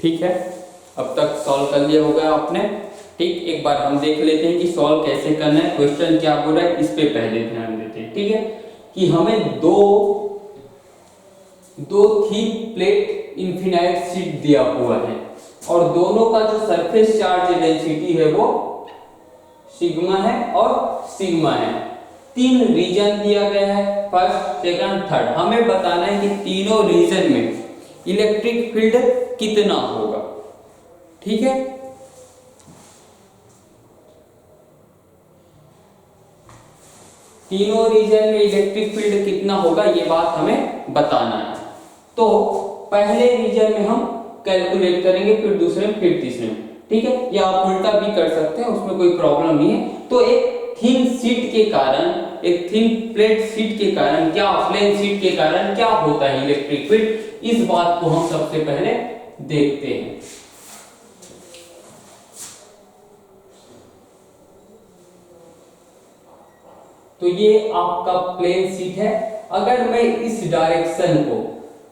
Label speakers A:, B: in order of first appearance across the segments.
A: ठीक है, अब तक सॉल्व कर लिया होगा आपने। ठीक, एक बार हम देख लेते हैं कि सॉल्व कैसे करना है, क्वेश्चन क्या बोल रहा है, इस पे पहले ध्यान देते हैं। ठीक है, कि हमें दो थिन प्लेट इनफिनाइट शीट दिया हुआ है और दोनों का जो सरफेस चार्ज डेंसिटी है वो सिग्मा है और सिग्मा है। तीन रीजन दिया गया है, फर्स्ट, सेकंड, थर्ड। हमें बताना है कि तीनों रीजन में इलेक्ट्रिक फील्ड कितना होगा। ठीक है, तीनों रीजन में इलेक्ट्रिक फील्ड कितना होगा ये बात हमें बताना है। तो पहले रीजन में हम कैलकुलेट करेंगे, फिर दूसरे में, फिर तीसरे में। ठीक है, या आप उल्टा भी कर सकते हैं, उसमें कोई प्रॉब्लम नहीं है। तो एक थिन शीट के कारण, एक थिन प्लेट शीट के कारण क्या, प्लेन शीट के कारण क्या होता है इलेक्ट्रिक फील्ड, इस बात को हम सबसे पहले देखते हैं। तो ये आपका प्लेन शीट है। अगर मैं इस डायरेक्शन को,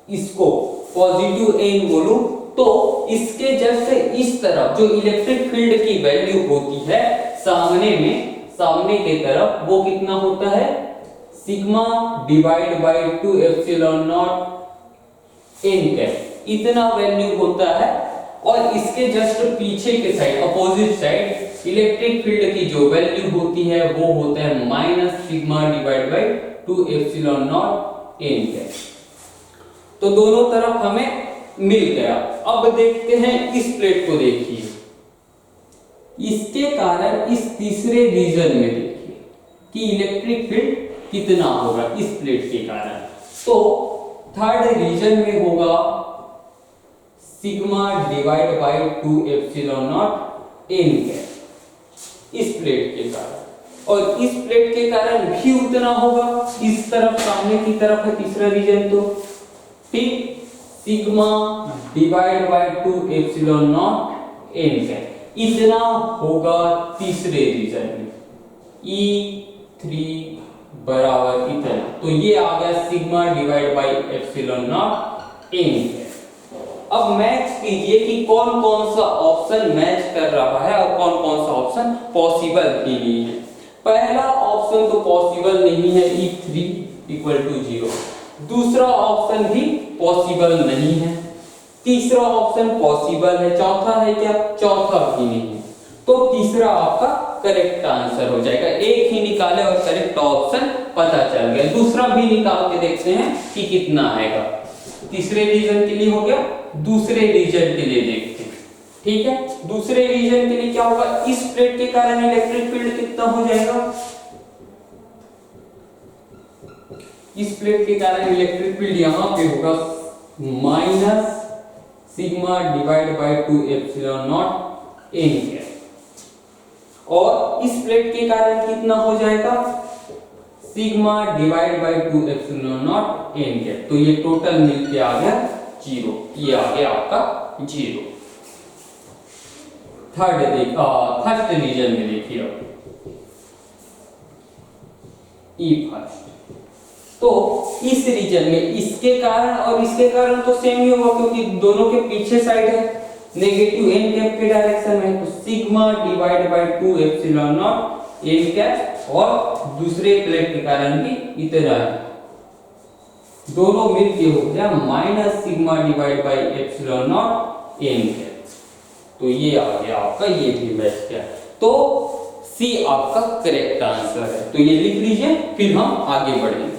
A: इसको पॉजिटिव एन बोलूं, तो इसके जस्ट इस तरफ जो इलेक्ट्रिक फील्ड की वैल्यू होती है सामने में, सामने के तरफ, वो कितना होता है, sigma divide by 2 epsilon not an cap, इतना वैल्यू होता है। और इसके जस्ट पीछे के side, opposite side, electric field की जो वैल्यू होती है वो होता है minus sigma divide by 2 epsilon not an cap. तो दोनों तरफ हमें मिल गया। अब देखते हैं इस प्लेट को, देखिए इसके कारण इस तीसरे रीजन में देखिए कि इलेक्ट्रिक फील्ड कितना होगा इस प्लेट के कारण। तो थर्ड रीजन में होगा sigma divide by 2 epsilon not an cap इस प्लेट के कारण, और इस प्लेट के कारण भी उतना होगा। इस तरफ, सामने की तरफ है तीसरा रीजन, तो ठीक, sigma divide by 2 epsilon not an cap, इतना होगा तीसरे रीजन में, E3 बराबर इतना। तो ये आ गया sigma divide by epsilon not an cap. अब मैच कीजिए कि कौन कौन सा ऑप्शन मैच कर रहा है और कौन कौन सा ऑप्शन पॉसिबल भी नहीं है। पहला ऑप्शन तो पॉसिबल नहीं है, E3 इक्वल टू 0। दूसरा ऑप्शन भी पॉसिबल नहीं है, तीसरा ऑप्शन पॉसिबल है, चौथा है क्या, चौथा भी नहीं है। तो तीसरा आपका करेक्ट आंसर हो जाएगा। एक ही निकाले और करेक्ट ऑप्शन पता चल गया। दूसरा भी निकाल के देखते हैं कि कितना आएगा। तीसरे रीजन के लिए हो गया, दूसरे रीजन के लिए देखते हैं। ठीक है, दूसरे रीजन के लिए क्या होगा, इस प्लेट के कारण इलेक्ट्रिक फील्ड कितना हो जाएगा, इस प्लेट के कारण इलेक्ट्रिक फील्ड यहां पे होगा minus sigma divide by 2 epsilon not an cap, और इस प्लेट के कारण कितना हो जाएगा, sigma divide by 2 epsilon not an cap. तो ये टोटल मिलके आ गया 0, ये आ गया आपका 0। फर्स्ट रीजन में देखिए अब ई फर्स्ट, तो इस रीजन में इसके कारण और इसके कारण तो सेम ही होगा क्योंकि दोनों के पीछे साइड है, नेगेटिव एन कैप के डायरेक्शन में। तो sigma divide by 2 epsilon not an cap, और दूसरे प्लेट के कारण भी इतना है, दोनों मिलके हो गया minus sigma divide by epsilon not an cap. तो ये आ गया आपका, ये भी मैच किया। तो सी आपका करेक्ट आंसर है। तो ये लिख लीजिए, फिर हम आगे बढ़ेंगे।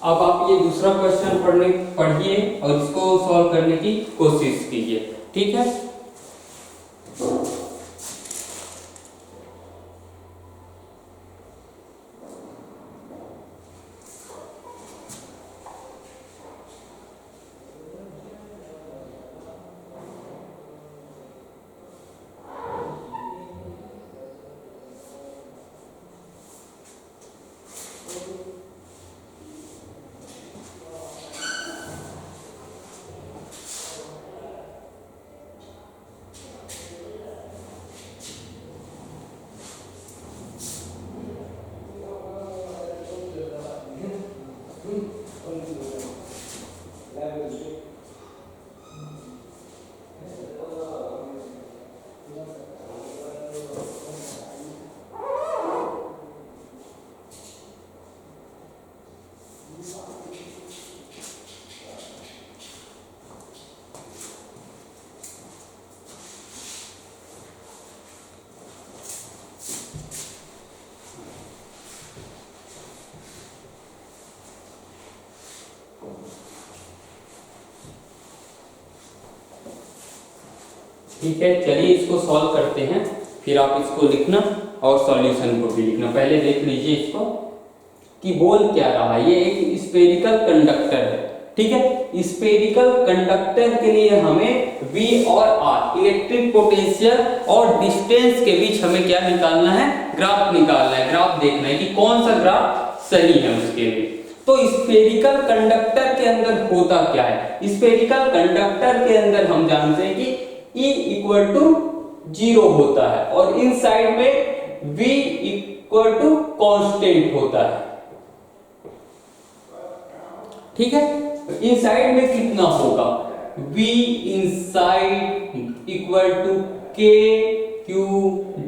A: अब आप ये दूसरा क्वेश्चन पढ़िए और इसको सॉल्व करने की कोशिश कीजिए, ठीक है। ठीक है, चलिए इसको सॉल्व करते हैं, फिर आप इसको लिखना और सॉल्यूशन को भी लिखना। पहले देख लीजिए इसको कि बोल क्या रहा है। ये एक स्फेरिकल कंडक्टर है, ठीक है। स्फेरिकल कंडक्टर के लिए हमें V और R इलेक्ट्रिक पोटेंशियल और डिस्टेंस के बीच हमें क्या निकालना है, ग्राफ निकालना है। ग्राफ देखना है कि कौन सा ग्राफ सही है उसके लिए। तो स्फेरिकल कंडक्टर के अंदर होता क्या है, स्फेरिकल कंडक्टर के अंदर हम जानते हैं कि E इक्वल टू 0 होता है और इन साइड में V इक्वल टू कांस्टेंट होता है, ठीक है। इन साइड में कितना होगा, V inside equal to K Q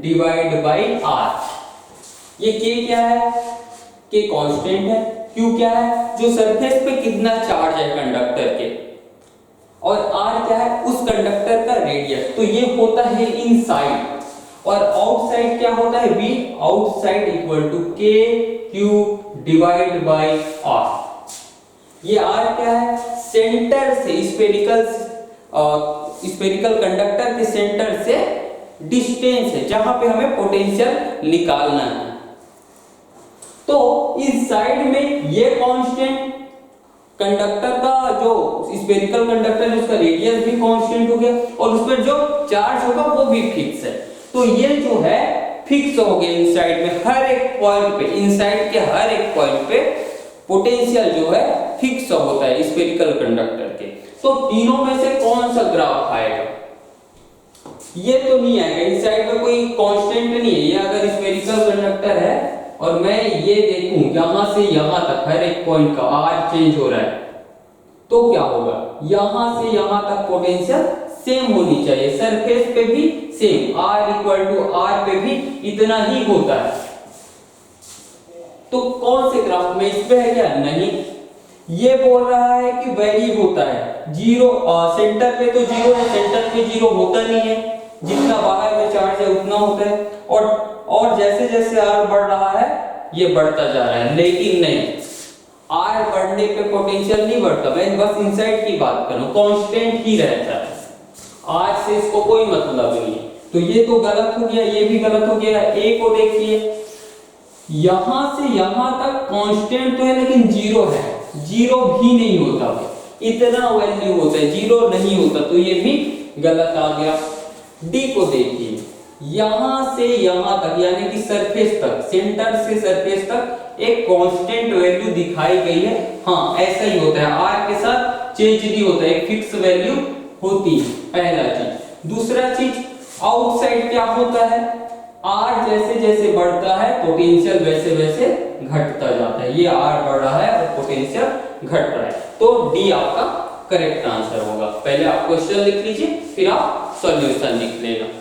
A: divide by R। ये K क्या है, K कांस्टेंट है, Q क्या है, जो सरफेस पे कितना चार्ज है कंडक्टर के, और R क्या है, उस कंडक्टर का रेडियस। तो ये होता है इनसाइड, और आउटसाइड क्या होता है, V outside equal to K Q divide by R। ये R क्या है, सेंटर से स्फेरिकल कंडक्टर के सेंटर से डिस्टेंस है जहां पे हमें पोटेंशियल निकालना है। तो इस साइड में ये कांस्टेंट कंडक्टर का, जो स्फेरिकल कंडक्टर है उसका रेडियस भी कांस्टेंट हो गया और उस पर जो चार्ज होगा वो भी फिक्स है। तो ये जो है फिक्स हो गया इनसाइड में, हर एक पॉइंट पे, इनसाइड के हर एक पॉइंट पे पोटेंशियल जो है फिक्स होता है स्फेरिकल कंडक्टर के। तो तीनों में से कौन सा ग्राफ आएगा, ये तो नहीं आएगा, इनसाइड में कोई कांस्टेंट नहीं है। ये अगर स्फेरिकल कंडक्टर है और मैं ये देखूं यहां से यहां तक हर एक पॉइंट का R चेंज हो रहा है, तो क्या होगा, यहां से यहां तक पोटेंशियल सेम होनी चाहिए, सरफेस पे भी same, R equal to R पे भी इतना ही होता है। तो कौन से ग्राफ में, इस पे है क्या, नहीं। ये बोल रहा है कि वैरी होता है, जीरो सेंटर पे तो जीरो है, सेंटर पे जीरो होता नहीं है, जितना बाहर में चार्ज है उतना होता है, और जैसे जैसे R बढ़ रहा है ये बढ़ता जा रहा है। लेकिन नहीं, R बढ़ने पे पोटेंशियल नहीं बढ़ता, मैं बस इनसाइड की बात कर रहा हूं, कांस्टेंट ही रहता है, R से इसको कोई मतलब नहीं है। तो ये तो गलत हो गया, ये भी गलत हो गया। A को देखिए, यहां से यहां तक कांस्टेंट तो है लेकिन जीरो है, जीरो भी नहीं होता, इतना वैल्यू होता है, जीरो नहीं होता, तो ये भी गलत आ गया। D को देखिए, यहां से यहां तक यानी कि सरफेस तक, सेंटर से सरफेस तक एक कांस्टेंट वैल्यू दिखाई गई है। हाँ, ऐसा ही होता है, R के साथ चेंज नहीं होता, एक फिक्स वैल्यू होती है, पहला चीज। दूसरा चीज, आउटसाइड क्या होता है, R जैसे जैसे बढ़ता है पोटेंशियल वैसे वैसे घटता जाता है। ये R बढ़ रहा है और पोटेंशियल घट रहा है, तो D आपका करेक्ट आंसर होगा। पहले आप क्वेश्चन लिख लीजिए, फिर आप सॉल्यूशन लिख लेना।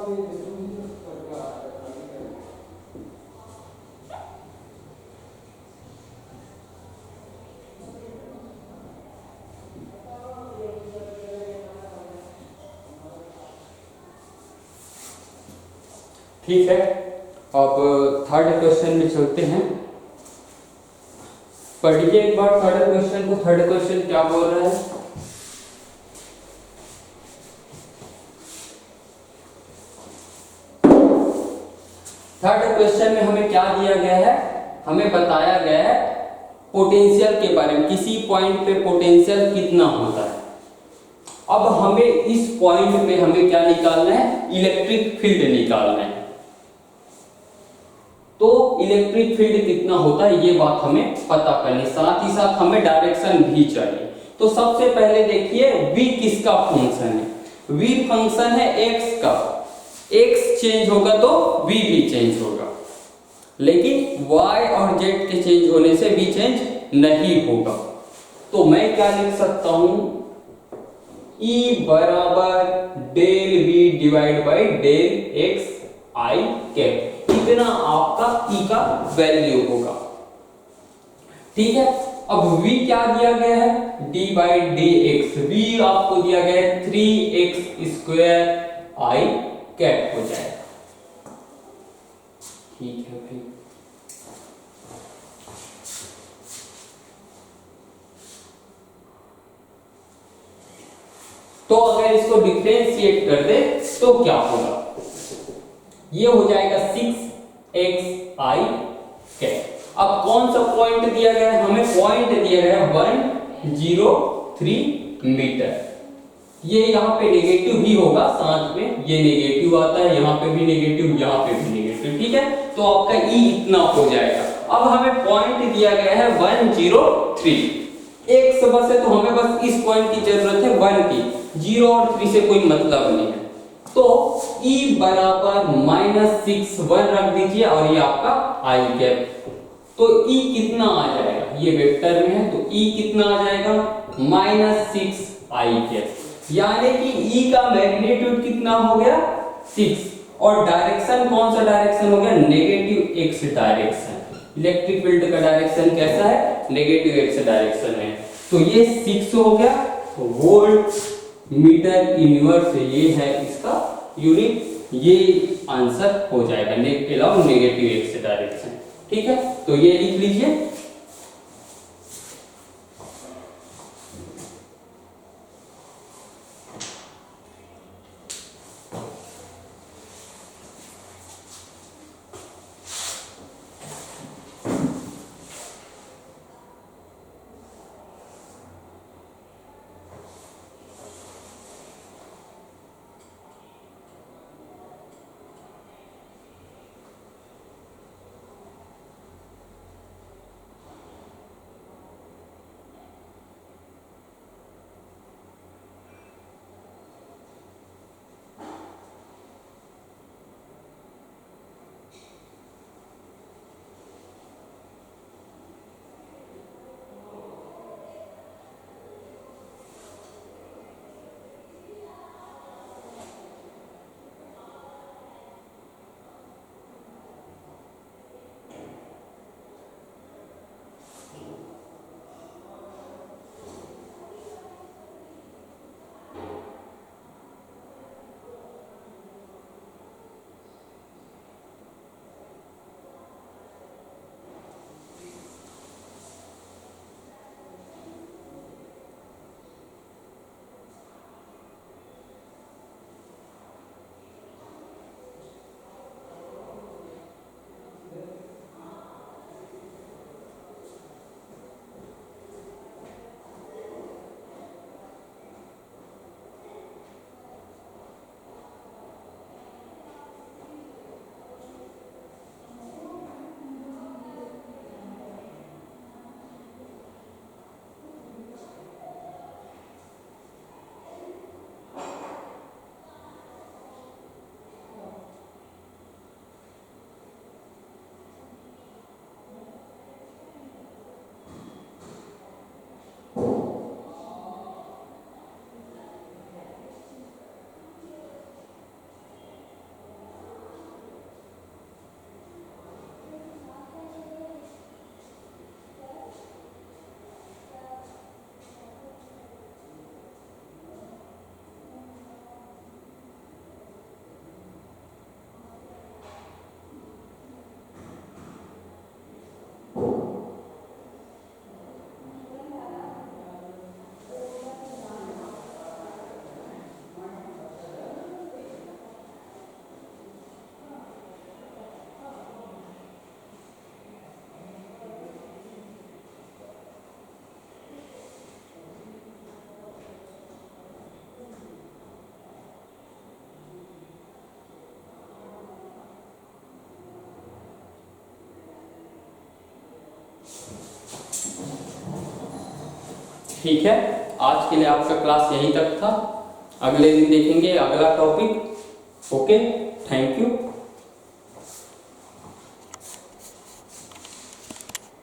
A: ठीक है, अब थर्ड क्वेश्चन में चलते हैं। पढ़िए एक बार थर्ड क्वेश्चन को। थर्ड क्वेश्चन क्या बोल रहा है? थर्ड क्वेश्चन में हमें क्या दिया गया है? हमें बताया गया है पोटेंशियल के बारे में, किसी पॉइंट पे पोटेंशियल कितना होता है। अब हमें इस पॉइंट पे हमें क्या निकालना है? इलेक्ट्रिक फील्ड निकालना है। तो इलेक्ट्रिक फील्ड कितना होता है ये बात हमें पता करनी, साथ ही साथ हमें डायरेक्शन भी चाहिए। तो सबसे पहले देखिए v किसका फंक्शन है? v फंक्शन है x का। x चेंज होगा तो v भी चेंज होगा, लेकिन y और z के चेंज होने से v चेंज नहीं होगा। तो मैं क्या लिख सकता हूं? E बराबर del v divide by del x i cap, इतना आपका E का वैल्यू होगा। ठीक है, अब V क्या दिया गया है? d by D x. V आपको दिया गया है 3x स्क्वायर i कैप हो जाएगा। ठीक है भाई, तो अगर इसको डिफरेंशिएट कर दे तो क्या होगा? ये हो जाएगा 6xi कैप। अब कौन सा पॉइंट दिया गया है? हमें पॉइंट दिया गया है 103 मीटर। ये यहाँ पे नेगेटिव ही होगा, साथ में ये नेगेटिव आता है, यहाँ पे भी नेगेटिव, यहाँ पे भी नेगेटिव। ठीक है, तो आपका E इतना हो जाएगा। अब हमें पॉइंट दिया गया है 103। x बस है तो हमें बस इस पॉइंट की जरूरत है 1 की, 0 और 3 से कोई मतलब नहीं है। तो E बराबर -6 1 रख दीजिए और ये आपका i कैप। तो E कितना आ जाएगा? ये वेक्टर में है तो E कितना आ जाएगा? -6 i कैप। यानी कि E का मैग्नीट्यूड कितना हो गया? 6। और डायरेक्शन कौन सा डायरेक्शन हो गया? Negative x direction. Electric field का डायरेक्शन कैसा है? नेगेटिव x डायरेक्शन है। तो ये 6 हो गया वोल्ट मीटर इनवर्स, ये है इसका यूनिट। ये आंसर हो जाएगा नेगेटिव x डायरेक्शन। ठीक है, तो ये लिख लीजिए। ठीक है, आज के लिए आपका क्लास यहीं तक था। अगले दिन देखेंगे अगला टॉपिक। Okay, thank you.